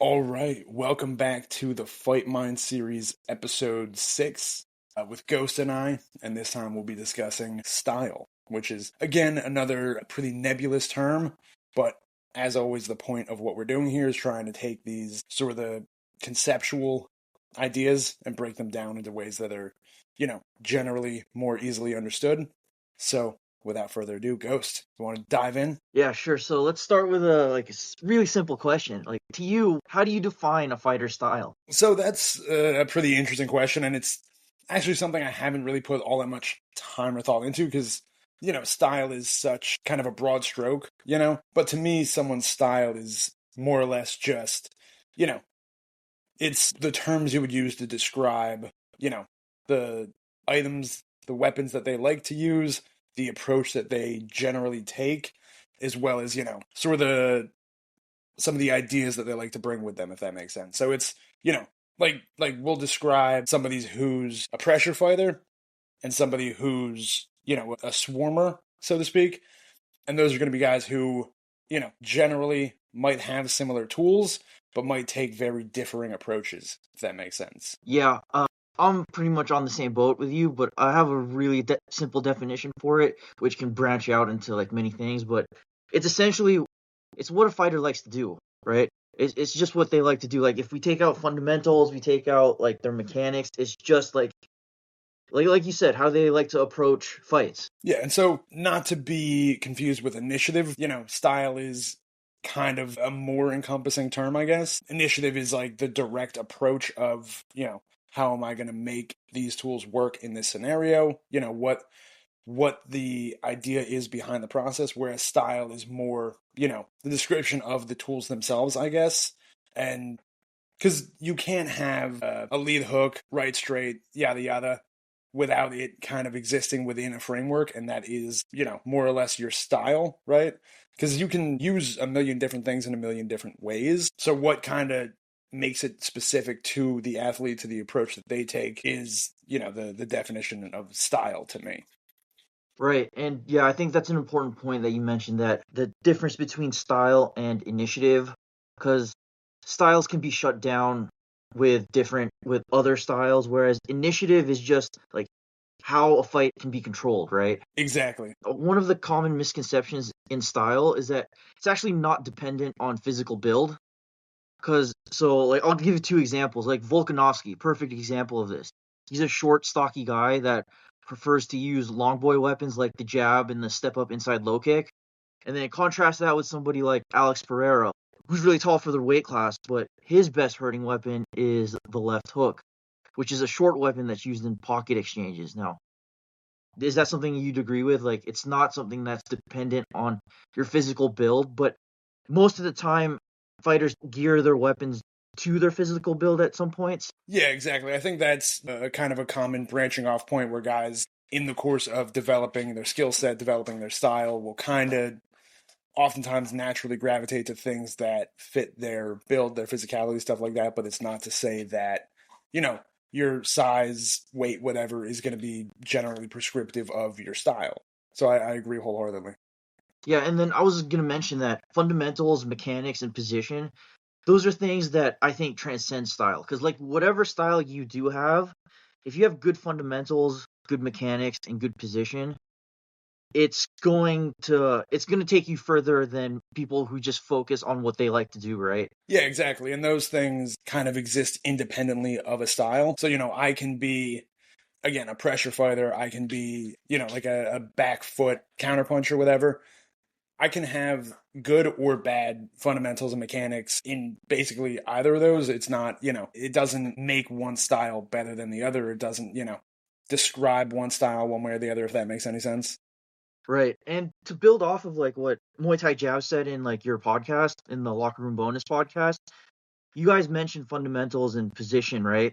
All right, welcome back to the Fight Mind series, episode 6, with Ghost and I, and this time we'll be discussing style, which is, again, another pretty nebulous term, but as always, the point of what we're doing here is trying to take these sort of the conceptual ideas and break them down into ways that are, generally more easily understood. So, without further ado, Ghost, you want to dive in? Yeah, sure. So let's start with a really simple question. Like to you, how do you define a fighter style? So that's a pretty interesting question, and it's actually something I haven't really put all that much time or thought into because, style is such kind of a broad stroke. But to me, someone's style is more or less just, you know, it's the terms you would use to describe, the items, the weapons that they like to use, the approach that they generally take, as well as, sort of some of the ideas that they like to bring with them, if that makes sense. So it's, like we'll describe somebody who's a pressure fighter and somebody who's, a swarmer, so to speak. And those are going to be guys who, generally might have similar tools, but might take very differing approaches, if that makes sense. Yeah, I'm pretty much on the same boat with you, but I have a really simple definition for it, which can branch out into like many things. But it's essentially it's what a fighter likes to do, right? It's just what they like to do. Like if we take out fundamentals, we take out like their mechanics. It's just like you said, how they like to approach fights. Yeah, and so not to be confused with initiative, style is kind of a more encompassing term, I guess. Initiative is like the direct approach of, how am I going to make these tools work in this scenario? What the idea is behind the process, whereas style is more, the description of the tools themselves, I guess. And because you can't have a lead hook, right straight, yada yada, without it kind of existing within a framework, and that is, more or less your style, right? Because you can use a million different things in a million different ways. So what kind of makes it specific to the athlete, to the approach that they take, is, the definition of style to me. Right. And yeah, I think that's an important point that you mentioned, that the difference between style and initiative, because styles can be shut down with other styles, whereas initiative is just like how a fight can be controlled, right? Exactly. One of the common misconceptions in style is that it's actually not dependent on physical build. Because so like I'll give you two examples. Like Volkanovski, perfect example of this. He's a short, stocky guy that prefers to use long boy weapons like the jab and the step up inside low kick. And then contrast that with somebody like Alex Pereira, who's really tall for their weight class, but his best hurting weapon is the left hook, which is a short weapon that's used in pocket exchanges. Now, is that something you'd agree with? Like, it's not something that's dependent on your physical build, but most of the time, fighters gear their weapons to their physical build at some points. Yeah, exactly. I think that's a kind of a common branching off point where guys, in the course of developing their skill set, developing their style, will kind of oftentimes naturally gravitate to things that fit their build, their physicality, stuff like that. But it's not to say that, you know, your size, weight, whatever is going to be generally prescriptive of your style. So I agree wholeheartedly. Yeah, and then I was going to mention that fundamentals, mechanics, and position, those are things that I think transcend style. Because, like, whatever style you do have, if you have good fundamentals, good mechanics, and good position, it's going to take you further than people who just focus on what they like to do, right? Yeah, exactly. And those things kind of exist independently of a style. So, I can be, again, a pressure fighter. I can be, like a back foot counterpuncher, whatever. I can have good or bad fundamentals and mechanics in basically either of those. It's not, it doesn't make one style better than the other. It doesn't, describe one style one way or the other, if that makes any sense. Right. And to build off of like what Muay Thai Jab said in like your podcast, in the Locker Room Bonus podcast, you guys mentioned fundamentals and position, right?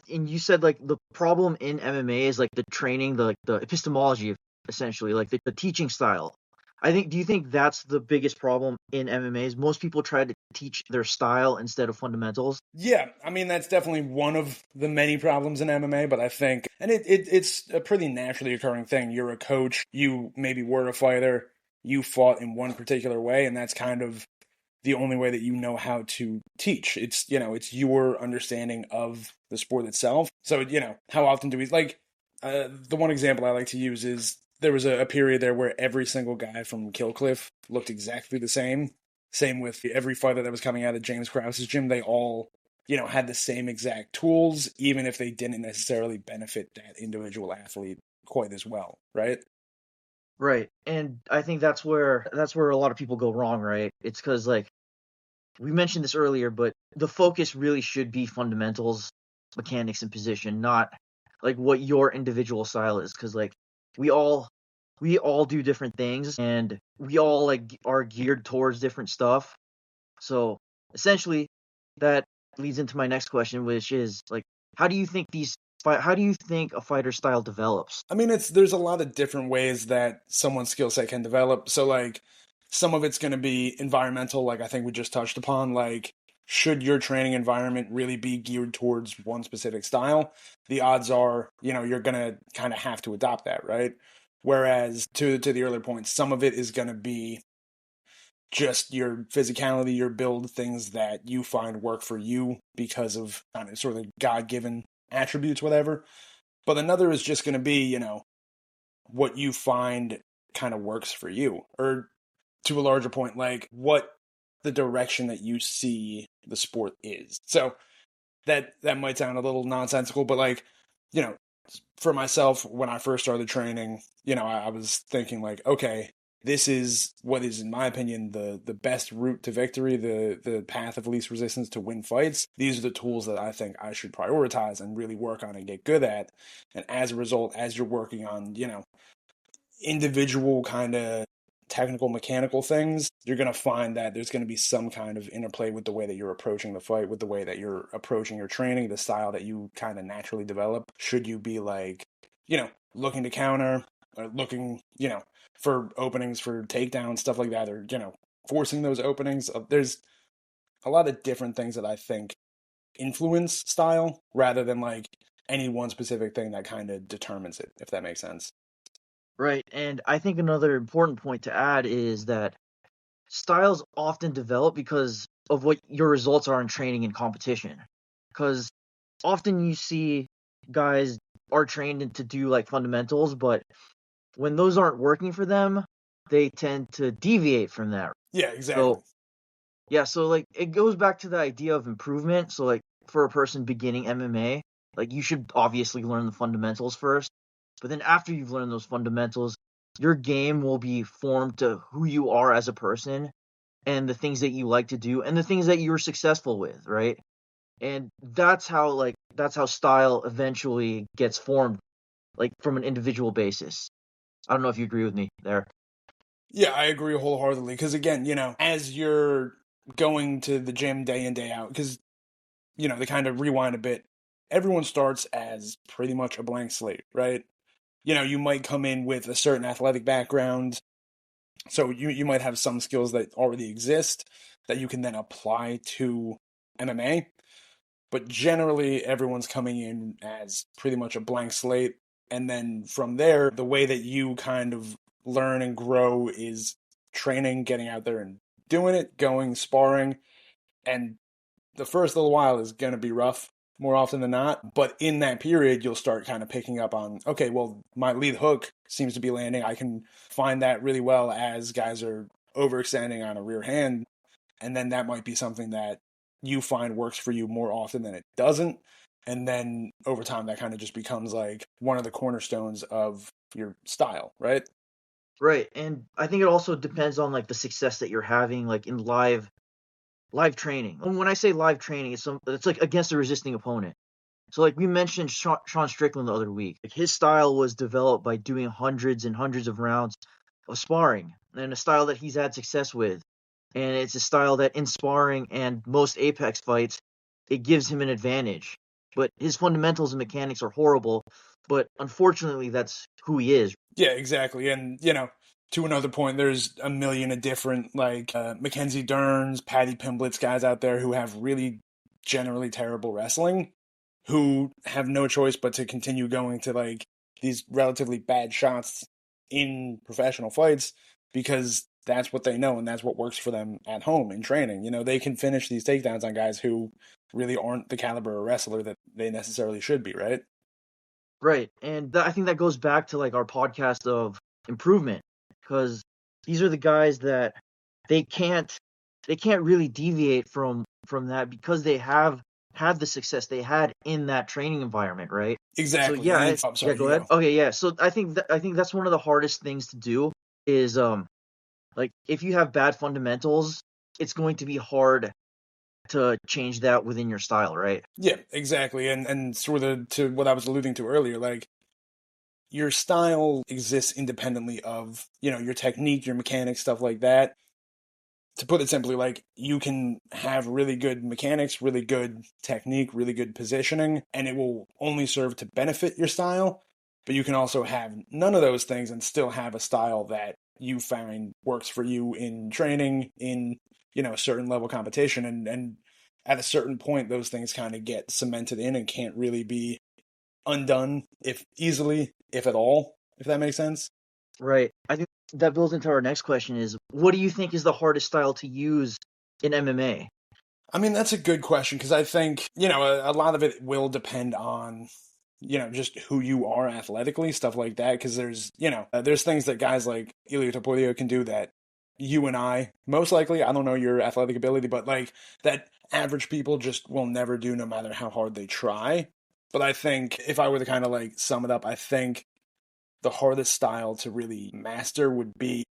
And you said like the problem in MMA is like the training, the epistemology, essentially, like the teaching style. Do you think that's the biggest problem in MMA is most people try to teach their style instead of fundamentals? Yeah, I mean, that's definitely one of the many problems in MMA, but I think, and it's a pretty naturally occurring thing. You're a coach, you maybe were a fighter, you fought in one particular way, and that's kind of the only way that you know how to teach. It's, it's your understanding of the sport itself. So, how often do we, like, the one example I like to use is there was a period there where every single guy from Killcliff looked exactly the same. Same with every fighter that was coming out of James Krause's gym. They all, had the same exact tools, even if they didn't necessarily benefit that individual athlete quite as well, right? Right. And I think that's where a lot of people go wrong, right? It's because like we mentioned this earlier, but the focus really should be fundamentals, mechanics, and position, not like what your individual style is. Because like we all we all do different things, and we all like are geared towards different stuff. So essentially, that leads into my next question, which is like, how do you think a fighter style develops? I mean, there's a lot of different ways that someone's skill set can develop. So, like, some of it's going to be environmental, like I think we just touched upon. Like, should your training environment really be geared towards one specific style? The odds are, you're going to kind of have to adopt that, right? Whereas, to the earlier point, some of it is going to be just your physicality, your build, things that you find work for you because of kind of sort of God given attributes, whatever. But another is just going to be, what you find kind of works for you, or to a larger point, like what the direction that you see the sport is. So that might sound a little nonsensical, but like, you know, for myself, when I first started training, I was thinking like, okay, this is what is, in my opinion, the best route to victory, the path of least resistance to win fights. These are the tools that I think I should prioritize and really work on and get good at. And as a result, as you're working on, individual kind of technical mechanical things, you're going to find that there's going to be some kind of interplay with the way that you're approaching the fight, with the way that you're approaching your training, the style that you kind of naturally develop. Should you be like, looking to counter, or looking, for openings for takedowns, stuff like that, or, forcing those openings? There's a lot of different things that I think influence style rather than like any one specific thing that kind of determines it, if that makes sense. Right. And I think another important point to add is that styles often develop because of what your results are in training and competition. Because often you see guys are trained to do like fundamentals, but when those aren't working for them, they tend to deviate from that. Yeah, exactly. So, yeah, so like it goes back to the idea of improvement. So, like for a person beginning MMA, like you should obviously learn the fundamentals first, but then after you've learned those fundamentals, your game will be formed to who you are as a person and the things that you like to do and the things that you're successful with, right? And that's how style eventually gets formed, like from an individual basis. I don't know if you agree with me there. Yeah, I agree wholeheartedly. Because again, as you're going to the gym day in, day out, because, to kind of rewind a bit, everyone starts as pretty much a blank slate, right? You might come in with a certain athletic background. So you might have some skills that already exist that you can then apply to MMA. But generally, everyone's coming in as pretty much a blank slate. And then from there, the way that you kind of learn and grow is training, getting out there and doing it, going, sparring. And the first little while is going to be rough more often than not. But in that period, you'll start kind of picking up on, okay, well, my lead hook seems to be landing. I can find that really well as guys are overextending on a rear hand. And then that might be something that you find works for you more often than it doesn't. And then over time, that kind of just becomes like one of the cornerstones of your style, right? Right. And I think it also depends on like the success that you're having like in live training. And when I say live training, it's like against a resisting opponent. So like we mentioned Sean Strickland the other week. Like his style was developed by doing hundreds and hundreds of rounds of sparring, and a style that he's had success with. And it's a style that in sparring and most Apex fights, it gives him an advantage. But his fundamentals and mechanics are horrible. But unfortunately, that's who he is. Yeah, exactly. And, to another point, there's a million of different, like, Mackenzie Dern's, Patty Pimblett's guys out there who have really generally terrible wrestling, who have no choice but to continue going to, like, these relatively bad shots in professional fights because that's what they know and that's what works for them at home in training. You know, they can finish these takedowns on guys who really aren't the caliber of wrestler that they necessarily should be, right? Right. And I think that goes back to like our podcast of improvement, because these are the guys that they can't they can't really deviate from that because they have had the success they had in that training environment, right? So Exactly. yeah, And it's, I'm yeah, sorry, go you ahead. go. Okay, yeah. So I think that's one of the hardest things to do is like if you have bad fundamentals, it's going to be hard to change that within your style, right? Yeah, exactly. And sort of to what I was alluding to earlier, like your style exists independently of, you know, your technique, your mechanics, stuff like that. To put it simply, like you can have really good mechanics, really good technique, really good positioning, and it will only serve to benefit your style. But you can also have none of those things and still have a style that you find works for you in training, in, you know, a certain level competition, and at a certain point those things kind of get cemented in and can't really be undone if easily, if at all, if that makes sense. Right. I think that builds into our next question is what do you think is the hardest style to use in MMA? I mean, that's a good question because I think, you know, a lot of it will depend on, you know, just who you are athletically, stuff like that. Because there's, you know, there's things that guys like Ilya Topuria can do that you and I, most likely, I don't know your athletic ability, but like that average people just will never do no matter how hard they try. But I think if I were to kind of like sum it up, I think the hardest style to really master would be,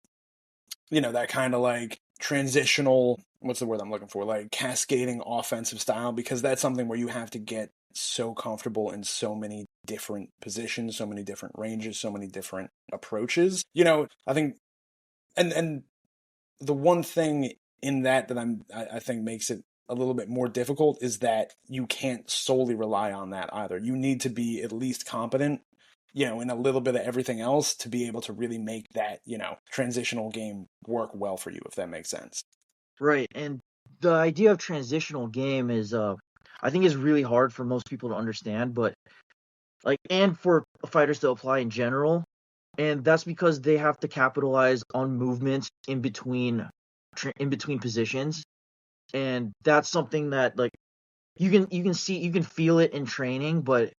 you know, that kind of like transitional, what's the word I'm looking for? Like cascading offensive style, because that's something where you have to get so comfortable in so many different positions, so many different ranges, so many different approaches. You know, I think and the one thing in that I think makes it a little bit more difficult is that you can't solely rely on that either. You need to be at least competent, you know, in a little bit of everything else to be able to really make that, you know, transitional game work well for you, if that makes sense. Right. And the idea of transitional game is I think is really hard for most people to understand, but like and for fighters to apply in general. And that's because they have to capitalize on movements in between positions. And that's something that like you can see you can feel it in training, but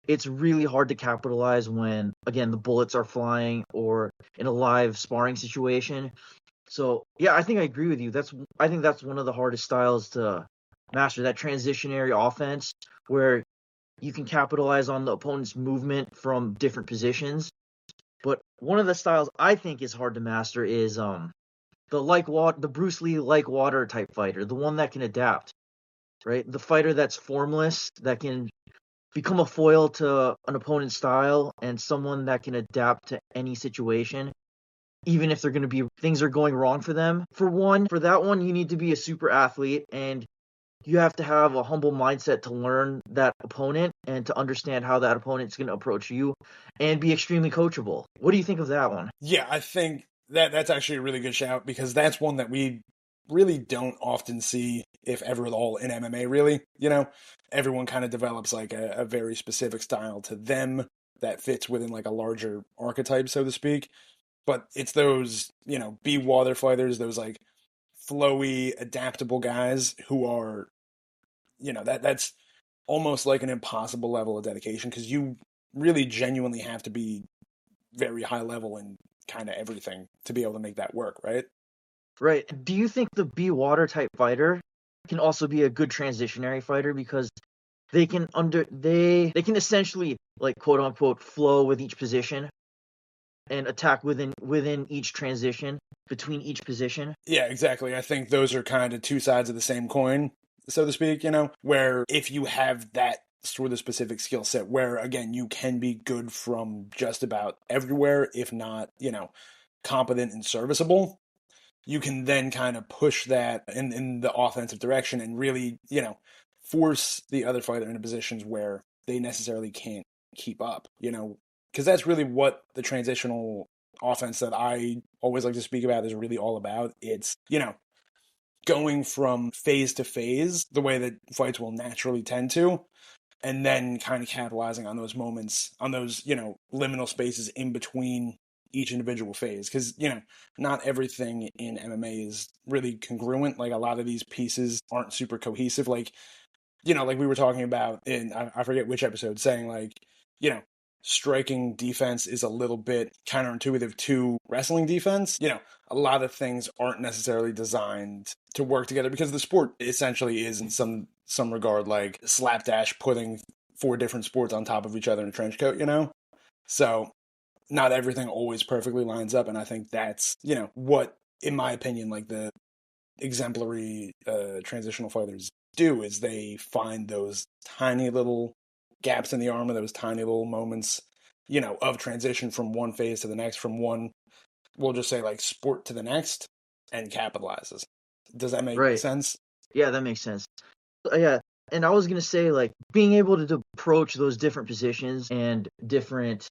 it's really hard to capitalize when again the bullets are flying or in a live sparring situation. So yeah, I think I agree with you. I think that's one of the hardest styles to master, that transitionary offense where you can capitalize on the opponent's movement from different positions. But one of the styles I think is hard to master is the Bruce Lee like water type fighter, the one that can adapt, right? The fighter that's formless, that can become a foil to an opponent's style, and someone that can adapt to any situation, even if they're going to be things are going wrong for them. For that one, you need to be a super athlete, and you have to have a humble mindset to learn that opponent and to understand how that opponent's going to approach you, and be extremely coachable. What do you think of that one? Yeah, I think that that's actually a really good shout because that's one that we really don't often see, if ever at all, in MMA, really. You know, everyone kind of develops like a very specific style to them that fits within like a larger archetype, so to speak. But it's those, you know, be water fighters, those like flowy, adaptable guys who are, you know, that's almost like an impossible level of dedication because you really genuinely have to be very high level in kind of everything to be able to make that work, right? Right. Do you think the be water type fighter can also be a good transitionary fighter because they can essentially like quote unquote flow with each position and attack within each transition between each position? Yeah, exactly. I think those are kind of two sides of the same coin, so to speak, you know, where if you have that sort of specific skill set where again you can be good from just about everywhere, if not, you know, competent and serviceable, you can then kind of push that in the offensive direction and really, you know, force the other fighter into positions where they necessarily can't keep up, you know, because that's really what the transitional offense that I always like to speak about is really all about. It's, you know, going from phase to phase the way that fights will naturally tend to, and then kind of capitalizing on those moments, on those, you know, liminal spaces in between each individual phase. Because, not everything in MMA is really congruent. Like, a lot of these pieces aren't super cohesive. Like, like we were talking about in, I forget which episode, saying like, you know, striking defense is a little bit counterintuitive to wrestling defense. A lot of things aren't necessarily designed to work together because the sport essentially is in some regard like slapdash putting four different sports on top of each other in a trench coat. So not everything always perfectly lines up, and I think that's, what, in my opinion, like the exemplary transitional fighters do is they find those tiny little gaps in the armor, those tiny little moments, of transition from one phase to the next, from one, we'll just say like sport to the next, and capitalizes. Does that make Right. sense? Yeah, that makes sense. Yeah, and I was gonna say like being able to approach those different positions and different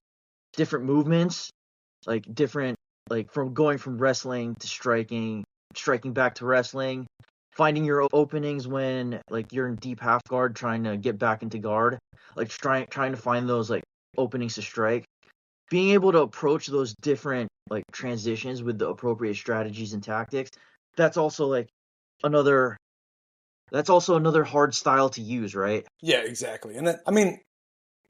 movements, like different like from going from wrestling to striking back to wrestling, finding your openings when like you're in deep half guard trying to get back into guard, like trying to find those like openings to strike. Being able to approach those different like transitions with the appropriate strategies and tactics, that's also like another that's also another hard style to use, right? Yeah, exactly. And that, I mean,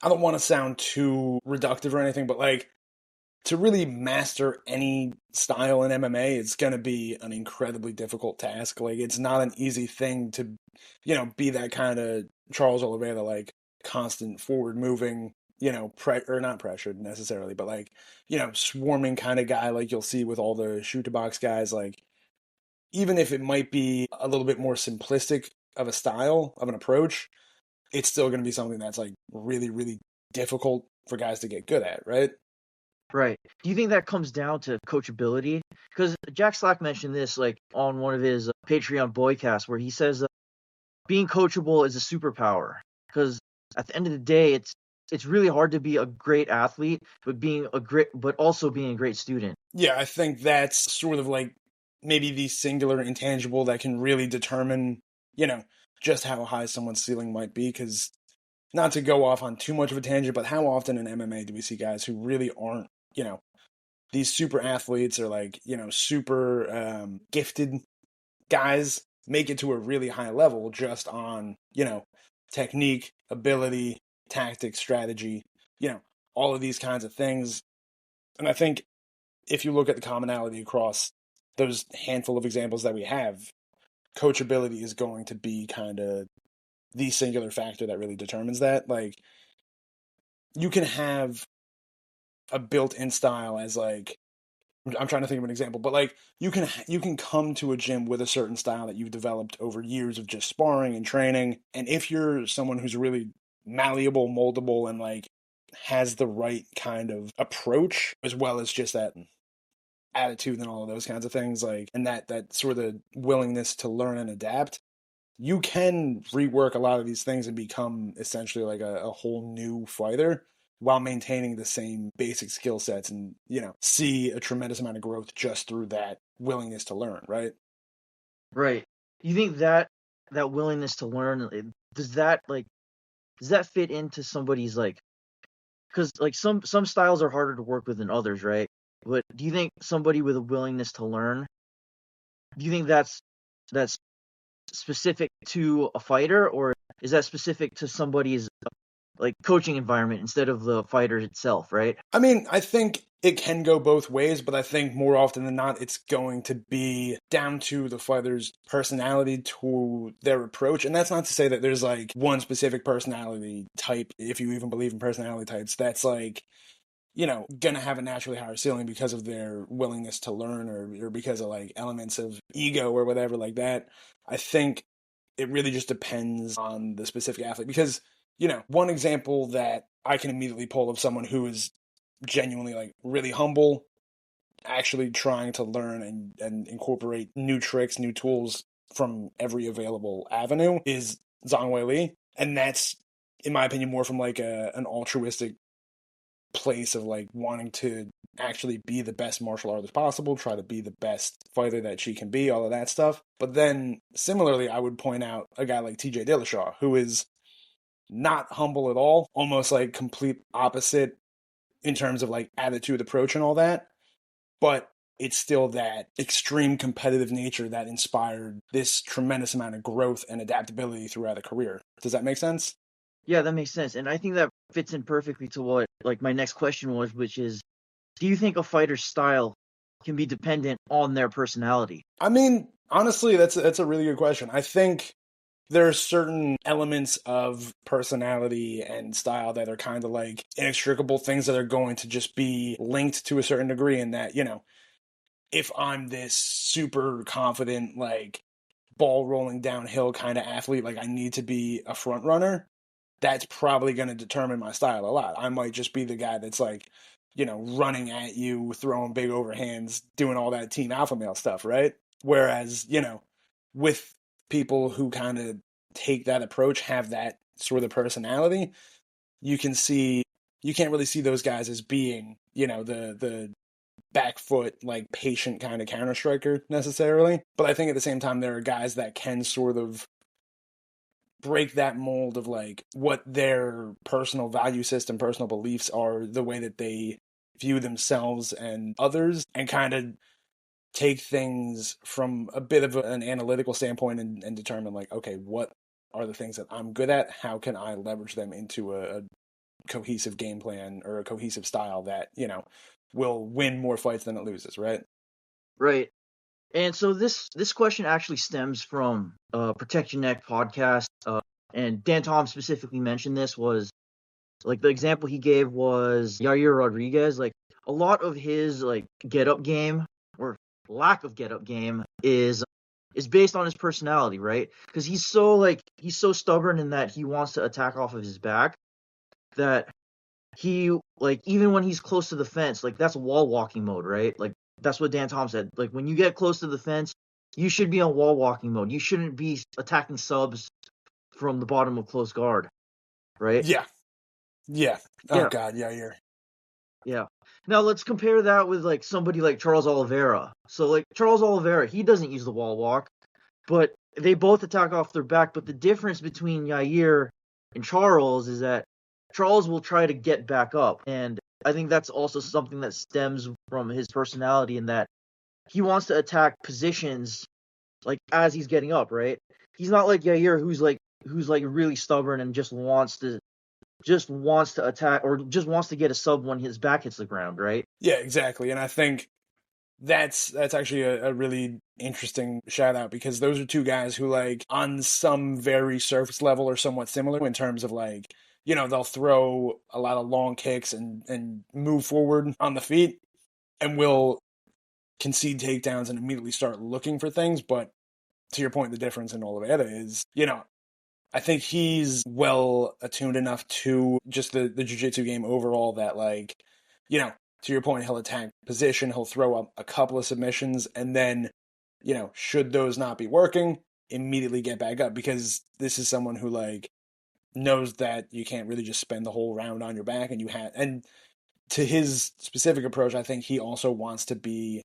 I don't want to sound too reductive or anything, but like to really master any style in MMA, it's going to be an incredibly difficult task. Like, it's not an easy thing to, be that kind of Charles Oliveira, like constant forward moving, or not pressured necessarily, but like, swarming kind of guy like you'll see with all the shoot to box guys. Like, even if it might be a little bit more simplistic of a style, of an approach, it's still going to be something that's like really, really difficult for guys to get good at, right? Right. Do you think that comes down to coachability? Because Jack Slack mentioned this like on one of his Patreon boycasts where he says being coachable is a superpower. Because at the end of the day, it's really hard to be a great athlete, but also being a great student. Yeah, I think that's sort of like maybe the singular intangible that can really determine, you know, just how high someone's ceiling might be. Because not to go off on too much of a tangent, but how often in MMA do we see guys who really aren't, these super athletes or like, super gifted guys make it to a really high level just on, technique, ability, tactics, strategy, you know, all of these kinds of things. And I think if you look at the commonality across those handful of examples that we have, coachability is going to be kind of the singular factor that really determines that. Like, you can have a built-in style as like, I'm trying to think of an example, but like you can come to a gym with a certain style that you've developed over years of just sparring and training, and if you're someone who's really malleable, moldable, and like has the right kind of approach as well as just that attitude and all of those kinds of things, like, and that sort of willingness to learn and adapt, you can rework a lot of these things and become essentially like a whole new fighter while maintaining the same basic skill sets, and see a tremendous amount of growth just through that willingness to learn, right? Right. You think that willingness to learn does that fit into somebody's like because like some styles are harder to work with than others, right? But do you think somebody with a willingness to learn, do you think that's specific to a fighter, or is that specific to somebody's like coaching environment instead of the fighter itself, right? I mean, I think it can go both ways, but I think more often than not, it's going to be down to the fighter's personality, to their approach. And that's not to say that there's like one specific personality type, if you even believe in personality types, that's like, gonna have a naturally higher ceiling because of their willingness to learn, or because of like elements of ego or whatever like that. I think it really just depends on the specific athlete because, one example that I can immediately pull of someone who is genuinely like really humble, actually trying to learn and incorporate new tricks, new tools from every available avenue is Zhang Wei Li. And that's, in my opinion, more from like an altruistic place of like wanting to actually be the best martial artist possible, try to be the best fighter that she can be, all of that stuff. But then similarly, I would point out a guy like TJ Dillashaw, who is not humble at all, almost like complete opposite in terms of like attitude, approach, and all that. but it's still that extreme competitive nature that inspired this tremendous amount of growth and adaptability throughout a career. Does that make sense? Yeah, that makes sense. And I think that fits in perfectly to what like my next question was, which is, do you think a fighter's style can be dependent on their personality? I mean, honestly, that's a really good question. I think there are certain elements of personality and style that are kind of like inextricable things that are going to just be linked to a certain degree, and that, if I'm this super confident, like ball rolling downhill kind of athlete, like I need to be a front runner, that's probably going to determine my style a lot. I might just be the guy that's like, running at you, throwing big overhands, doing all that team alpha male stuff, right? Whereas, with people who kind of take that approach, have that sort of personality, you can see, you can't really see those guys as being, the back foot, like patient kind of counter striker necessarily. But I think at the same time, there are guys that can sort of break that mold of like what their personal value system, personal beliefs are, the way that they view themselves and others, and kind of take things from a bit of an analytical standpoint and determine like, okay, what are the things that I'm good at? How can I leverage them into a cohesive game plan or a cohesive style that, will win more fights than it loses, right? Right. And so this question actually stems from Protect Your Neck podcast, and Dan Tom specifically mentioned this was like the example he gave was Yair Rodriguez. Like a lot of his like get up game or lack of get up game is based on his personality, right? Because he's so stubborn in that he wants to attack off of his back that he like even when he's close to the fence, like that's wall walking mode, right? Like that's what Dan Tom said. Like when you get close to the fence, you should be on wall walking mode. You shouldn't be attacking subs from the bottom of close guard, right? Yeah. Yeah. Oh Yeah, God, yeah, you're yeah. Now let's compare that with like somebody like Charles Oliveira. So like Charles Oliveira, he doesn't use the wall walk, but they both attack off their back. But the difference between Yair and Charles is that Charles will try to get back up, and I think that's also something that stems from his personality in that he wants to attack positions like as he's getting up, right? He's not like Yair who's like really stubborn and just wants to attack or just wants to get a sub when his back hits the ground, right? Yeah, exactly. And I think that's actually a really interesting shout out, because those are two guys who, like, on some very surface level are somewhat similar in terms of like, they'll throw a lot of long kicks and move forward on the feet, and will concede takedowns and immediately start looking for things. But to your point, the difference in Oliveira is, I think he's well attuned enough to just the jiu-jitsu game overall that, like, to your point, he'll attack position, he'll throw up a couple of submissions, and then, should those not be working, immediately get back up, because this is someone who, like, knows that you can't really just spend the whole round on your back, and and to his specific approach, I think he also wants to be,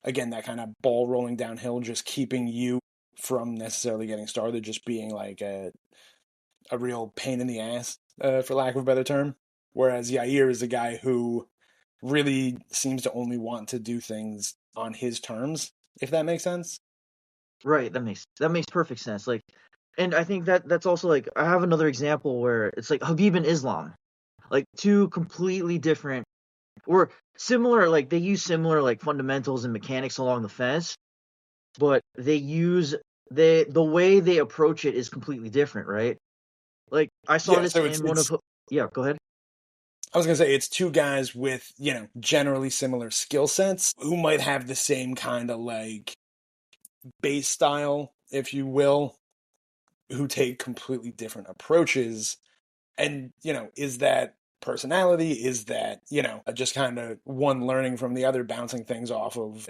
again, that kind of ball rolling downhill, just keeping you from necessarily getting started, just being like a real pain in the ass, for lack of a better term. Whereas Yair is a guy who really seems to only want to do things on his terms, if that makes sense. Right, that makes perfect sense. Like, and I think that that's also like I have another example where it's like Habib and Islam, like two completely different or similar. Like they use similar like fundamentals and mechanics along the fence, but the way they approach it is completely different, right? Like I saw Yeah, this so in one of yeah. Go ahead. I was gonna say it's two guys with, generally similar skill sets who might have the same kind of like base style, if you will, who take completely different approaches. And, is that personality? Is that, just kind of one learning from the other, bouncing things off of,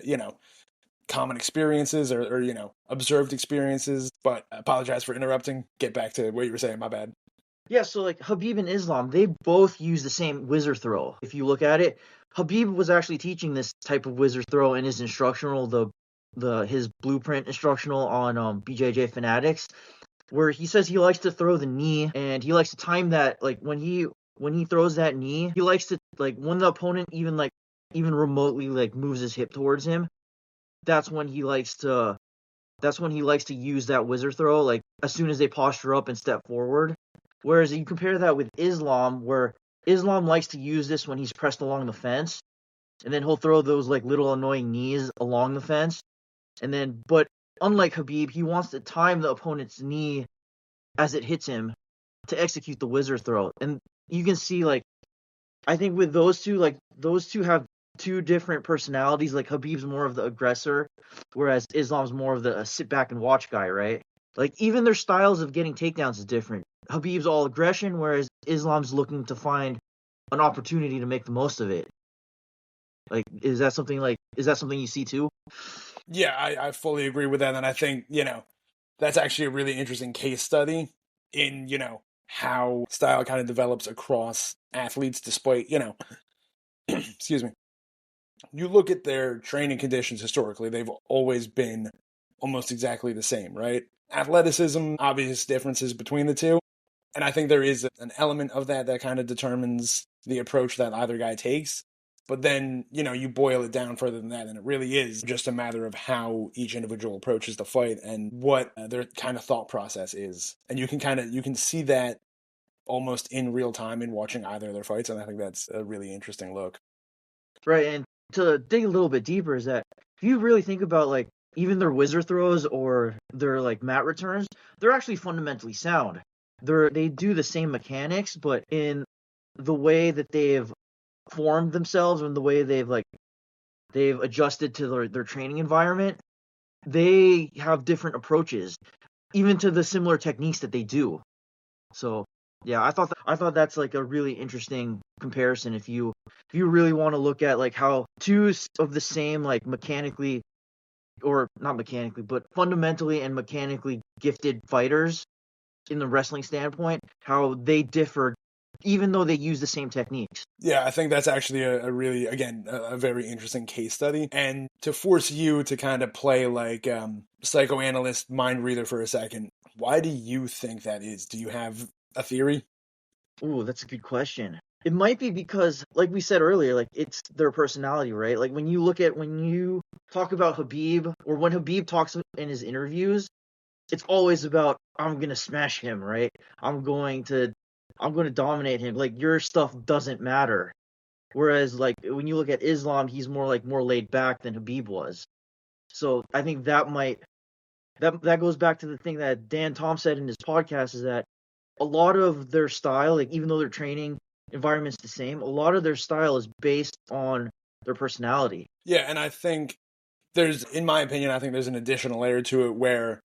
common experiences, or, observed experiences? But I apologize for interrupting. Get back to what you were saying. My bad. Yeah, so like Habib and Islam, they both use the same wizard throw. If you look at it, Habib was actually teaching this type of wizard throw in his instructional, the his blueprint instructional on BJJ Fanatics, where he says he likes to throw the knee and he likes to time that like when he throws that knee, he likes to like when the opponent even like even remotely like moves his hip towards him, that's when he likes to use that wizard throw, like as soon as they posture up and step forward. Whereas you compare that with Islam, where Islam likes to use this when he's pressed along the fence, and then he'll throw those like little annoying knees along the fence. But unlike Habib, he wants to time the opponent's knee as it hits him to execute the wizard throw. And you can see, like, I think with those two have two different personalities. Like Habib's more of the aggressor, whereas Islam's more of the sit back and watch guy, right? Like even their styles of getting takedowns is different. Habib's all aggression, whereas Islam's looking to find an opportunity to make the most of it. Like, is that something you see too? Yeah, I fully agree with that. And I think, that's actually a really interesting case study in, how style kind of develops across athletes despite, excuse me. You look at their training conditions historically, they've always been almost exactly the same, right? Athleticism, obvious differences between the two. And I think there is an element of that that kind of determines the approach that either guy takes. But then, you boil it down further than that, and it really is just a matter of how each individual approaches the fight and what their kind of thought process is. And you can see that almost in real time in watching either of their fights, and I think that's a really interesting look. Right, and to dig a little bit deeper is that if you really think about like even their wizard throws or their like mat returns, they're actually fundamentally sound. They do the same mechanics, but in the way that they've formed themselves and the way they've adjusted to their training environment, they have different approaches, even to the similar techniques that they do. So yeah, I thought that's like a really interesting comparison if you really want to look at like how two of the same like mechanically or not mechanically but fundamentally and mechanically gifted fighters in the wrestling standpoint, how they differ even though they use the same techniques. Yeah, I think that's actually a really, again, a very interesting case study. And to force you to kind of play like psychoanalyst mind reader for a second, why do you think that is? Do you have a theory? Ooh, that's a good question. It might be because, like we said earlier, like it's their personality, right? Like when you talk about Habib, or when Habib talks in his interviews, it's always about I'm gonna smash him, right? I'm gonna dominate him. Like your stuff doesn't matter. Whereas like when you look at Islam, he's more laid back than Habib was. So I think that goes back to the thing that Dan Tom said in his podcast is that a lot of their style, like even though their training environment's the same, a lot of their style is based on their personality. Yeah, and I think in my opinion, I think there's an additional layer to it where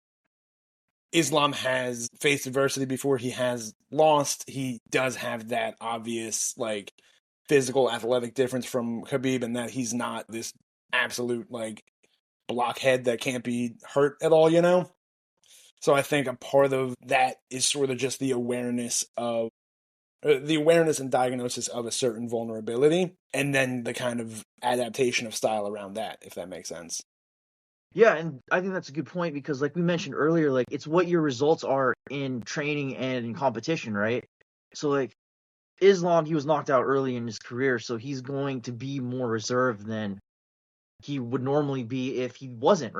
Islam has faced adversity before. He has lost. He does have that obvious, like, physical athletic difference from Khabib, and that he's not this absolute, like, blockhead that can't be hurt at all. So I think a part of that is sort of just the awareness and diagnosis of a certain vulnerability, and then the kind of adaptation of style around that, if that makes sense. Yeah, and I think that's a good point because like we mentioned earlier, like it's what your results are in training and in competition, right? So like Islam, he was knocked out early in his career, so he's going to be more reserved than he would normally be if he wasn't.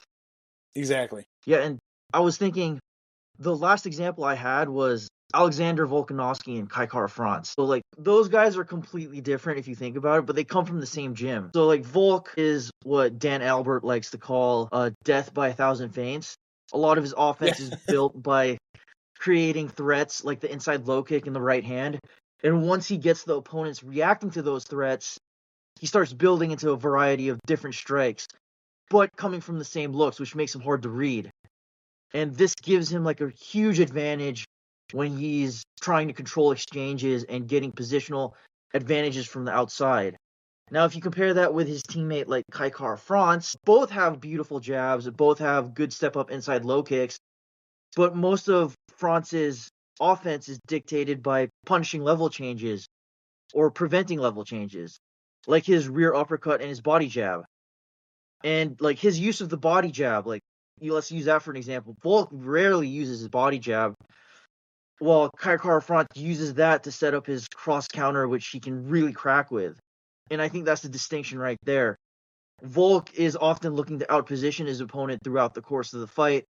Exactly. Yeah, and I was thinking the last example I had was Alexander Volkanovski and Kai France. So like those guys are completely different if you think about it, but they come from the same gym. So like Volk is what Dan Albert likes to call death by a thousand feints. A lot of his Yeah. offense is built by creating threats like the inside low kick in the right hand. And once he gets the opponents reacting to those threats, he starts building into a variety of different strikes, but coming from the same looks, which makes him hard to read. And this gives him like a huge advantage when he's trying to control exchanges and getting positional advantages from the outside. Now, if you compare that with his teammate like Kai France, both have beautiful jabs, both have good step up inside low kicks, but most of France's offense is dictated by punishing level changes or preventing level changes, like his rear uppercut and his body jab. And like his use of the body jab, like let's use that for an example. Volk rarely uses his body jab, while Kai Front uses that to set up his cross counter, which he can really crack with. And I think that's the distinction right there. Volk is often looking to outposition his opponent throughout the course of the fight,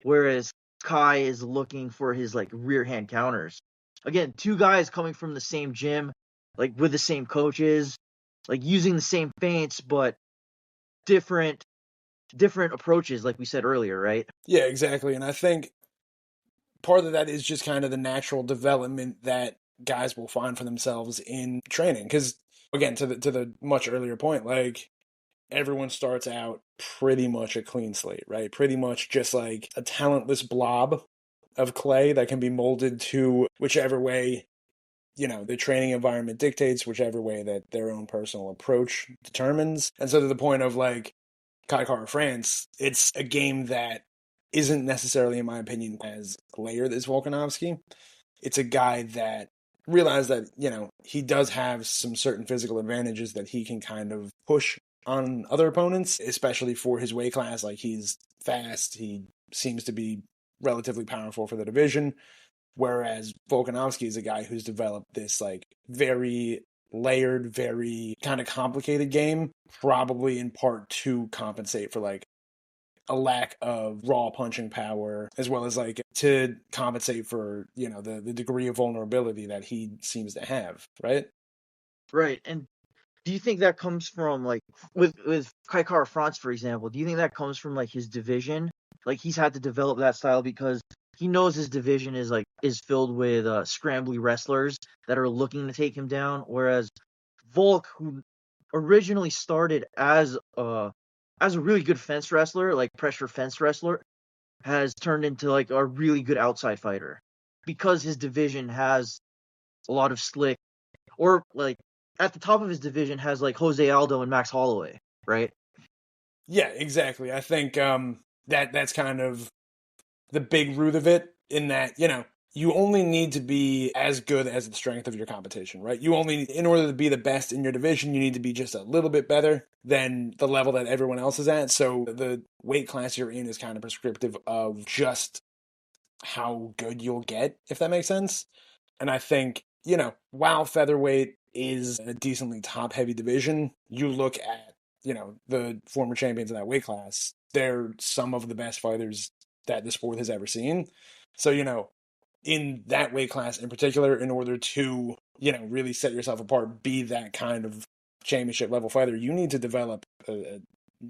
whereas Kai is looking for his like rear hand counters. Again, two guys coming from the same gym, like with the same coaches, like using the same feints, but different approaches, like we said earlier, right? Yeah, exactly. And I think part of that is just kind of the natural development that guys will find for themselves in training. Because again, to the much earlier point, like everyone starts out pretty much a clean slate, right? Pretty much just like a talentless blob of clay that can be molded to whichever way, the training environment dictates, whichever way that their own personal approach determines. And so to the point of like Kai France, it's a game that isn't necessarily, in my opinion, as layered as Volkanovski. It's a guy that realized that, he does have some certain physical advantages that he can kind of push on other opponents, especially for his weight class. Like he's fast, he seems to be relatively powerful for the division. Whereas Volkanovski is a guy who's developed this like very layered, very kind of complicated game, probably in part to compensate for like a lack of raw punching power, as well as like to compensate for, the degree of vulnerability that he seems to have, right? Right. And do you think that comes from like with Kai France, for example? Do you think that comes from like his division? Like he's had to develop that style because he knows his division is filled with scrambly wrestlers that are looking to take him down, whereas Volk, who originally started as a really good fence wrestler, like pressure fence wrestler, has turned into like a really good outside fighter because his division has a lot of slick, or like at the top of his division has like Jose Aldo and Max Holloway, right? Yeah, exactly. I think that's kind of the big root of it, in that, you only need to be as good as the strength of your competition, right? You only, in order to be the best in your division, you need to be just a little bit better than the level that everyone else is at. So the weight class you're in is kind of prescriptive of just how good you'll get, if that makes sense. And I think, while featherweight is a decently top heavy division, you look at, the former champions in that weight class, they're some of the best fighters that the sport has ever seen. So, in that weight class in particular, in order to, really set yourself apart, be that kind of championship level fighter, you need to develop a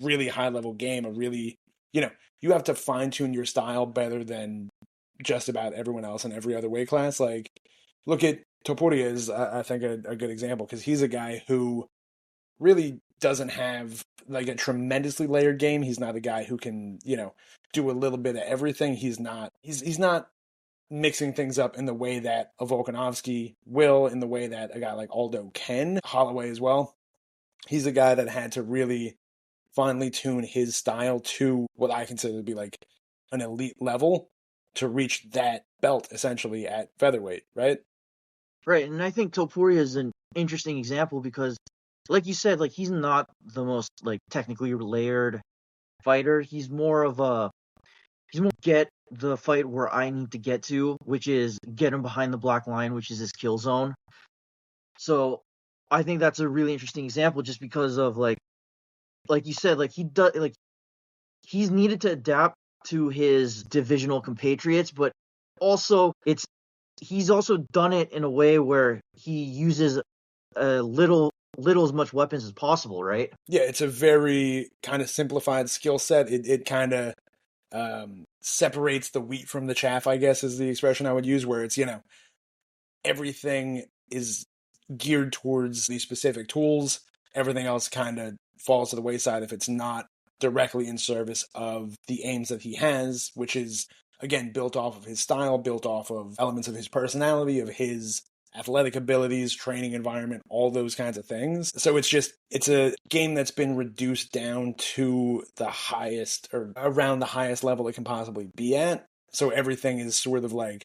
really high level game, a really, you have to fine tune your style better than just about everyone else in every other weight class. Like, look at Topuria is, I think, a good example, because he's a guy who really doesn't have like a tremendously layered game. He's not a guy who can, do a little bit of everything. He's not mixing things up in the way that a Volkanovski will, in the way that a guy like Aldo can, Holloway as well. He's a guy that had to really finely tune his style to what I consider to be like an elite level to reach that belt essentially at featherweight, right? Right. And I think Topuria is an interesting example because, like you said, like he's not the most like technically layered fighter. He's more get the fight where I need to get to, which is get him behind the black line, which is his kill zone. So I think that's a really interesting example, just because of like you said, like he does, like he's needed to adapt to his divisional compatriots, but also he's also done it in a way where he uses a little as much weapons as possible, right? Yeah, it's a very kind of simplified skill set. It kind of separates the wheat from the chaff, I guess is the expression I would use, where it's, everything is geared towards these specific tools. Everything else kind of falls to the wayside if it's not directly in service of the aims that he has, which is, again, built off of his style, built off of elements of his personality, of his athletic abilities, training environment, all those kinds of things. So it's a game that's been reduced down to the highest, or around the highest level it can possibly be at. So everything is sort of like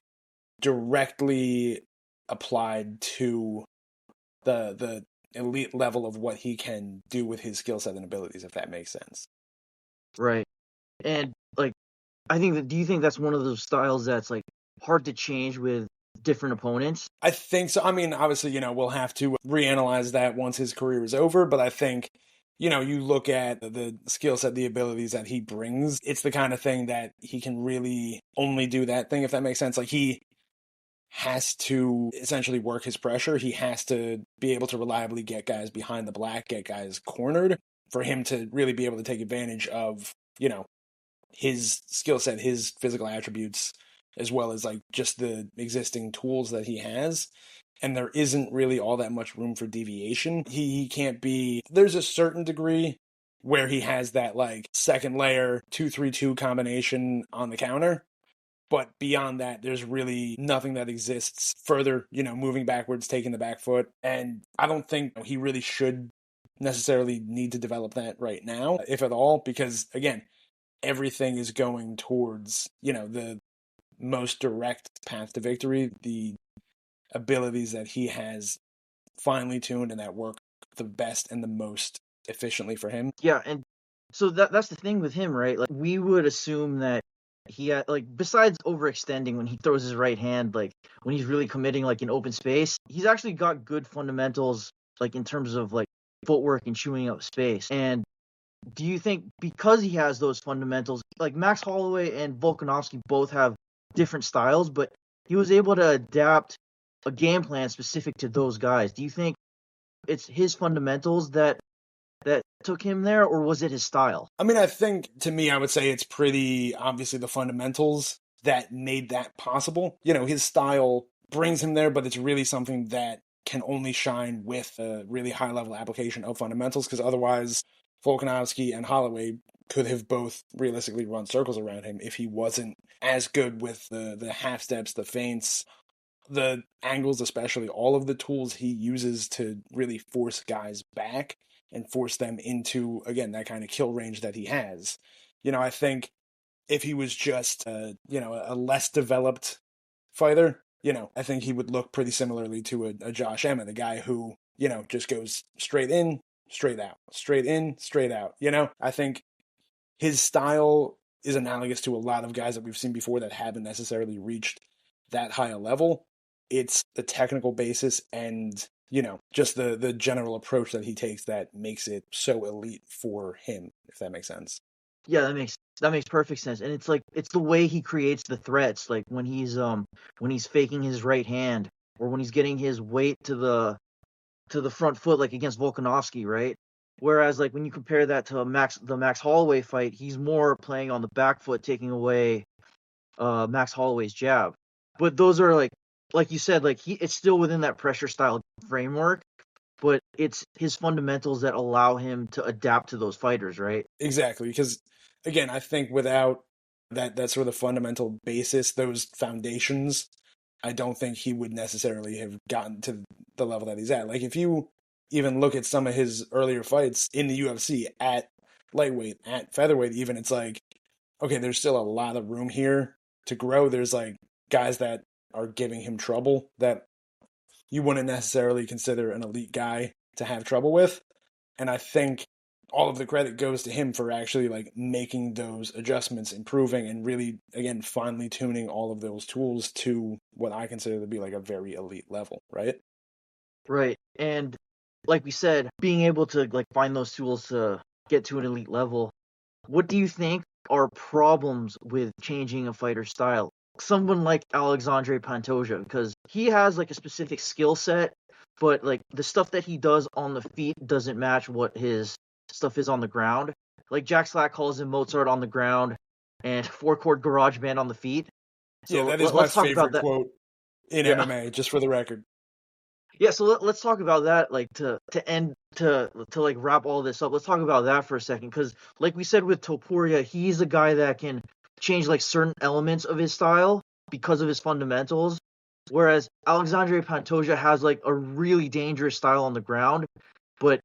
directly applied to the elite level of what he can do with his skill set and abilities, if that makes sense. Right. And like I think that do you think that's one of those styles that's like hard to change with different opponents? I think so. I mean, obviously, we'll have to reanalyze that once his career is over, but I think, you look at the skill set, the abilities that he brings, it's the kind of thing that he can really only do that thing, if that makes sense. Like, he has to essentially work his pressure. He has to be able to reliably get guys behind the black, get guys cornered for him to really be able to take advantage of, his skill set, his physical attributes, as well as like just the existing tools that he has. And there isn't really all that much room for deviation. He can't be, there's a certain degree where he has that like second layer 2-3-2 combination on the counter. But beyond that, there's really nothing that exists further, moving backwards, taking the back foot. And I don't think he really should necessarily need to develop that right now, if at all, because again, everything is going towards, the most direct path to victory, the abilities that he has finely tuned and that work the best and the most efficiently for him. Yeah, and so that's the thing with him, right? Like we would assume that he had, like, besides overextending when he throws his right hand, like when he's really committing like in open space, he's actually got good fundamentals like in terms of like footwork and chewing up space. And do you think because he has those fundamentals, like Max Holloway and Volkanovski both have different styles, but he was able to adapt a game plan specific to those guys? Do you think it's his fundamentals that took him there, or was it his style? I mean, I think to me, I would say it's pretty obviously the fundamentals that made that possible. His style brings him there, but it's really something that can only shine with a really high level application of fundamentals, because otherwise Volkanovski and Holloway could have both realistically run circles around him if he wasn't as good with the half steps, the feints, the angles, especially all of the tools he uses to really force guys back and force them into, again, that kind of kill range that he has. I think if he was just, a less developed fighter, I think he would look pretty similarly to a Josh Emmett, a guy who, just goes straight in, straight out, straight in, straight out. I think his style is analogous to a lot of guys that we've seen before that haven't necessarily reached that high a level. It's the technical basis and, just the general approach that he takes that makes it so elite for him, if that makes sense. Yeah, that makes perfect sense. And it's like it's the way he creates the threats, like when he's faking his right hand or when he's getting his weight to the front foot like against Volkanovski, right? Whereas like when you compare that to the Max Holloway fight, he's more playing on the back foot, taking away Max Holloway's jab. But those are like you said, like it's still within that pressure style framework, but it's his fundamentals that allow him to adapt to those fighters, right? Exactly, because again, I think without that sort of fundamental basis, those foundations, I don't think he would necessarily have gotten to the level that he's at. Like if you even look at some of his earlier fights in the UFC at lightweight, at featherweight even, it's like, okay, there's still a lot of room here to grow. There's like guys that are giving him trouble that you wouldn't necessarily consider an elite guy to have trouble with. And I think all of the credit goes to him for actually like making those adjustments, improving, and really, again, finely tuning all of those tools to what I consider to be like a very elite level, right? Right. And like we said, being able to like find those tools to get to an elite level, what do you think are problems with changing a fighter's style? Someone like Alexandre Pantoja, because he has like a specific skill set, but like the stuff that he does on the feet doesn't match what his stuff is on the ground. Like Jack Slack calls him Mozart on the ground and four chord garage band on the feet. Yeah, So that is my let's talk about favorite that. quote in Yeah. MMA, just for the record. Yeah, so let's talk about that, like to like wrap all this up. Let's talk about that for a second, because like we said with Topuria, he's a guy that can change like certain elements of his style because of his fundamentals, whereas Alexandre Pantoja has like a really dangerous style on the ground, but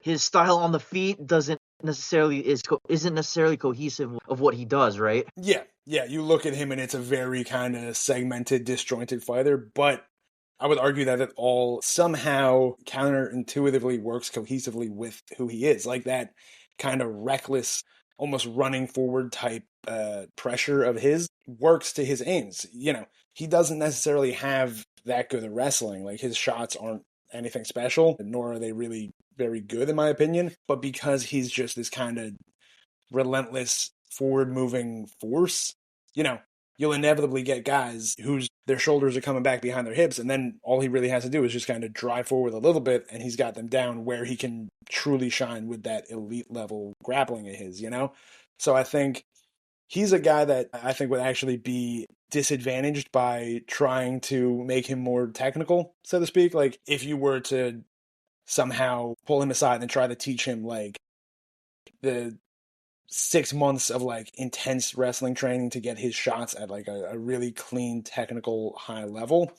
his style on the feet isn't necessarily cohesive of what he does, right? Yeah, you look at him and it's a very kind of segmented, disjointed fighter, but I would argue that it all somehow counterintuitively works cohesively with who he is. Like that kind of reckless almost running forward type pressure of his works to his aims. He doesn't necessarily have that good of wrestling. Like, his shots aren't anything special, nor are they really very good in my opinion. But because he's just this kind of relentless forward moving force, you know, you'll inevitably get guys whose their shoulders are coming back behind their hips, and then all he really has to do is just kind of drive forward a little bit, and he's got them down where he can truly shine with that elite level grappling of his. So I think he's a guy that I think would actually be disadvantaged by trying to make him more technical, so to speak. Like, if you were to somehow pull him aside and try to teach him like the 6 months of like intense wrestling training to get his shots at like a really clean technical high level,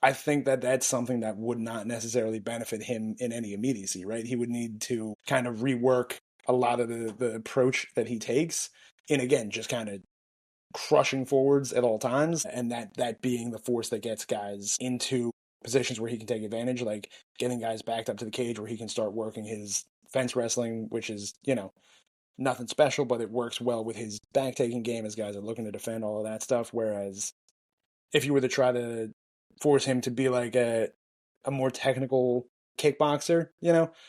I think that that's something that would not necessarily benefit him in any immediacy, right? He would need to kind of rework a lot of the approach that he takes, and again, just kind of crushing forwards at all times, and that being the force that gets guys into positions where he can take advantage, like getting guys backed up to the cage where he can start working his fence wrestling, which is, nothing special, but it works well with his back taking game as guys are looking to defend, all of that stuff. Whereas if you were to try to force him to be like a more technical kickboxer,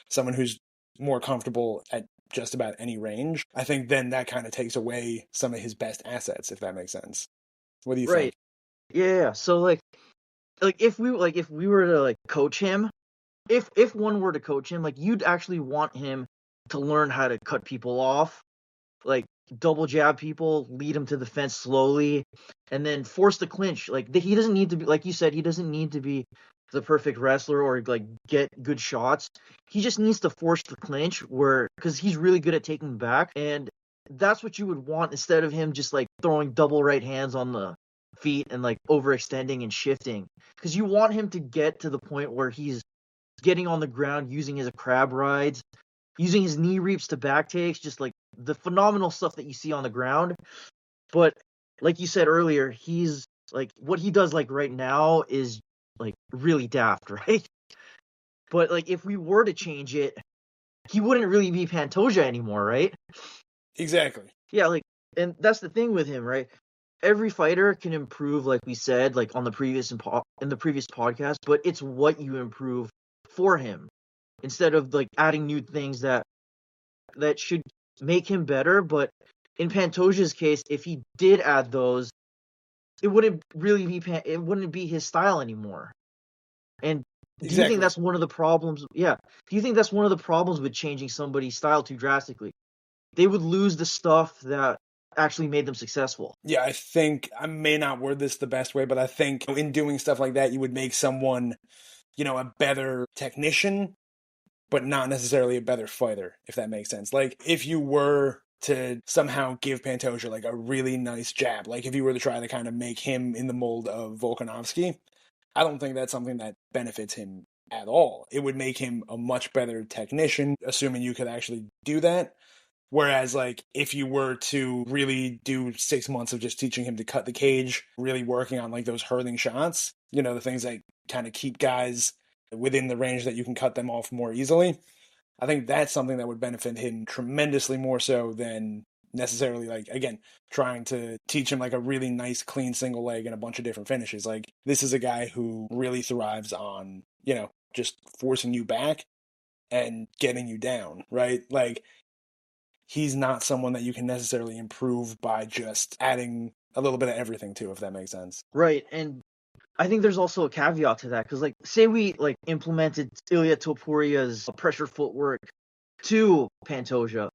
someone who's more comfortable at just about any range, I think then that kind of takes away some of his best assets, if that makes sense. What do you Right. think? Yeah. So if we were to like coach him, if one were to coach him, like you'd actually want him to learn how to cut people off, like double jab people, lead them to the fence slowly, and then force the clinch. Like he doesn't need to be, like you said, he doesn't need to be the perfect wrestler or like get good shots. He just needs to force the clinch because he's really good at taking back, and that's what you would want instead of him just like throwing double right hands on the feet and like overextending and shifting. Because you want him to get to the point where he's getting on the ground using his crab rides, using his knee reaps to back takes, just like the phenomenal stuff that you see on the ground. But like you said earlier, he's like what he does like right now is like really daft, right? But like if we were to change it, he wouldn't really be Pantoja anymore, right? Exactly. Yeah, like, and that's the thing with him, right? Every fighter can improve, like we said, like on the previous in the previous podcast, but it's what you improve for him instead of like adding new things that should make him better. But in Pantoja's case, if he did add those, it wouldn't really be it wouldn't be his style anymore. And do you think Exactly. that's one of the problems? Yeah. Do you think that's one of the problems with changing somebody's style too drastically? They would lose the stuff that actually made them successful. Yeah, I think I may not word this the best way, but I think in doing stuff like that, you would make someone, a better technician, but not necessarily a better fighter, if that makes sense. Like, if you were to somehow give Pantoja like a really nice jab, like if you were to try to kind of make him in the mold of Volkanovski, I don't think that's something that benefits him at all. It would make him a much better technician, assuming you could actually do that. Whereas, like, if you were to really do 6 months of just teaching him to cut the cage, really working on like those hurling shots, the things that kind of keep guys within the range that you can cut them off more easily, I think that's something that would benefit him tremendously more so than necessarily, like, again, trying to teach him like a really nice clean single leg and a bunch of different finishes. Like, this is a guy who really thrives on, just forcing you back and getting you down, right? Like, he's not someone that you can necessarily improve by just adding a little bit of everything to, if that makes sense. Right. And I think there's also a caveat to that because, like, say we like implemented Ilya Topuria's pressure footwork to Pantoja,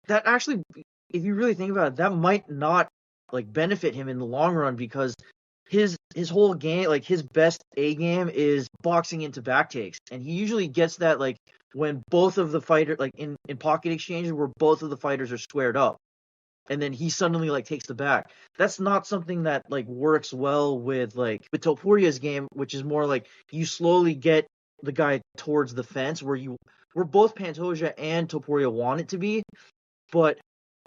that actually, if you really think about it, that might not like benefit him in the long run because his whole game, like his best A game, is boxing into back takes, and he usually gets that like when both of the fighter like in pocket exchanges where both of the fighters are squared up and then he suddenly like takes the back. That's not something that like works well with Topuria's game, which is more like you slowly get the guy towards the fence where both Pantoja and Topuria want it to be, but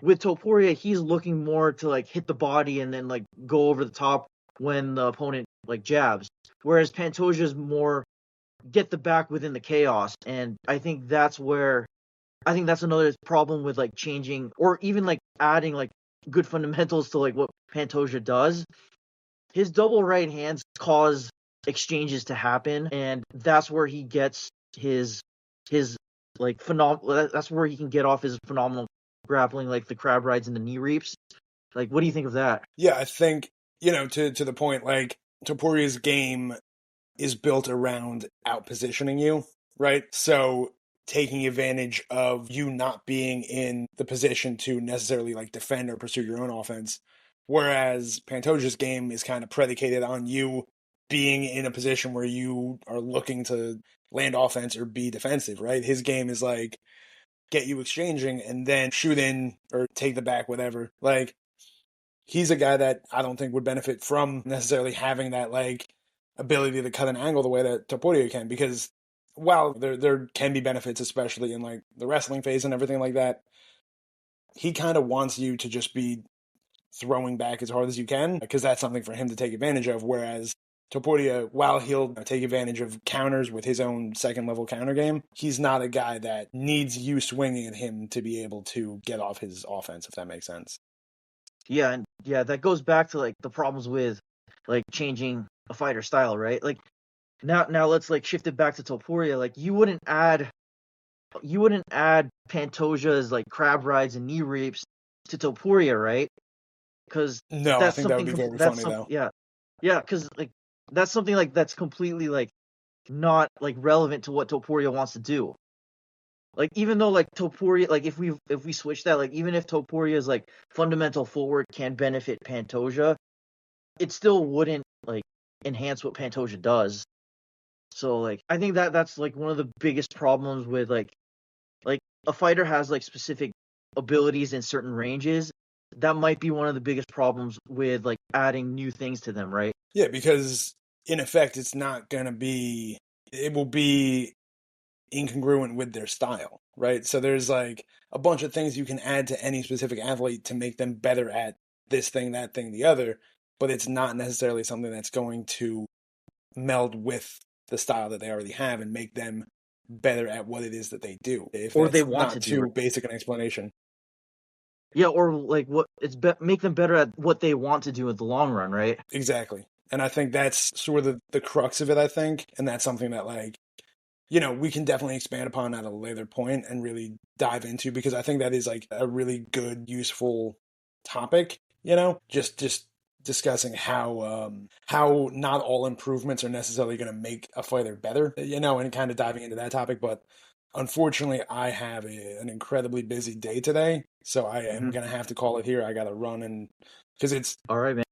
with Topuria he's looking more to like hit the body and then like go over the top when the opponent like jabs. Whereas Pantoja's more get the back within the chaos, and I think that's where I think that's another problem with like changing or even like adding like good fundamentals to like what Pantoja does. His double right hands cause exchanges to happen, and that's where he gets his like phenomenal. That's where he can get off his phenomenal grappling, like the crab rides and the knee reaps. Like, what do you think of that? Yeah, I think, to the point, like, Topuria's game is built around outpositioning you, right? So taking advantage of you not being in the position to necessarily like defend or pursue your own offense. Whereas Pantoja's game is kind of predicated on you being in a position where you are looking to land offense or be defensive, right? His game is like get you exchanging and then shoot in or take the back, whatever. Like he's a guy that I don't think would benefit from necessarily having that like ability to cut an angle the way that Topuria can, because while there can be benefits, especially in like the wrestling phase and everything like that, he kind of wants you to just be throwing back as hard as you can because that's something for him to take advantage of. Whereas Topuria, while he'll take advantage of counters with his own second level counter game, he's not a guy that needs you swinging at him to be able to get off his offense, if that makes sense. Yeah, and yeah, that goes back to like the problems with like changing a fighter style, right? Like now let's like shift it back to Topuria. Like you wouldn't add Pantoja's like crab rides and knee reaps to Topuria, right? Because No, I that's think that would something be very that's funny some though. yeah, because like that's something like that's completely like not like relevant to what Topuria wants to do. Like even though like Topuria, like if we switch that, like even if Topuria's like fundamental forward can benefit Pantoja, it still wouldn't like enhance what Pantoja does. So like I think that's like one of the biggest problems with like a fighter has like specific abilities in certain ranges. That might be one of the biggest problems with like adding new things to them, right? Yeah, because in effect, it's not going to be, it will be incongruent with their style, right? So there's like a bunch of things you can add to any specific athlete to make them better at this thing, that thing, the other, but it's not necessarily something that's going to meld with the style that they already have and make them better at what it is that they do. If Or they that's want to not do, right? too basic an explanation. Yeah, or like make them better at what they want to do in the long run, right? Exactly. And I think that's sort of the crux of it, I think. And that's something that like we can definitely expand upon at a later point and really dive into because I think that is like a really good, useful topic, just discussing how not all improvements are necessarily going to make a fighter better, and kind of diving into that topic. But unfortunately, I have an incredibly busy day today, so I am Hmm. going to have to call it here. I got to run and because it's All right, man.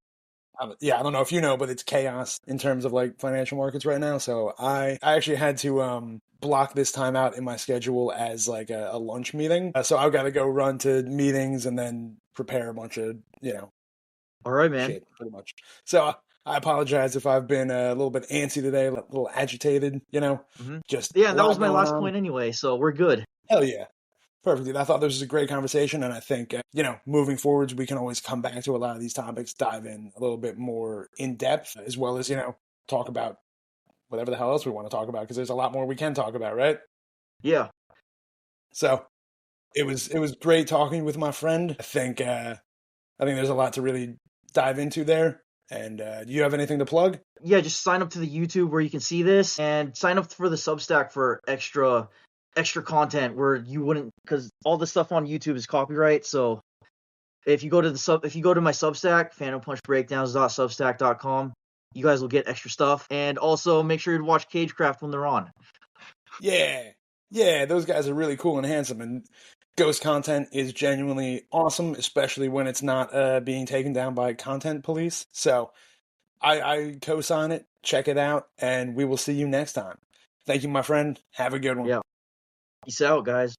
yeah, I don't know if you know, but it's chaos in terms of like financial markets right now. So I actually had to block this time out in my schedule as like a lunch meeting. So I've got to go run to meetings and then prepare a bunch of All right, man. shit, pretty much. So I apologize if I've been a little bit antsy today, a little agitated. Hmm. Just Yeah, a and that was lot my going last on. point anyway, so we're good. Hell yeah. Perfect, dude. I thought this was a great conversation, and I think moving forwards, we can always come back to a lot of these topics, dive in a little bit more in depth, as well as talk about whatever the hell else we want to talk about, because there's a lot more we can talk about, right? Yeah. So it was great talking with my friend. I think there's a lot to really dive into there. And do you have anything to plug? Yeah, just sign up to the YouTube where you can see this and sign up for the Substack for extra content where you wouldn't because all the stuff on YouTube is copyright. So if you go to my Substack, phantompunchbreakdowns.substack.com, you guys will get extra stuff. And also make sure to watch Cagecraft when they're on. Yeah, yeah, those guys are really cool and handsome, and Ghost content is genuinely awesome, especially when it's not being taken down by content police. So I co-sign it. Check it out, and we will see you next time. Thank you, my friend. Have a good one. Yeah. Peace out, guys.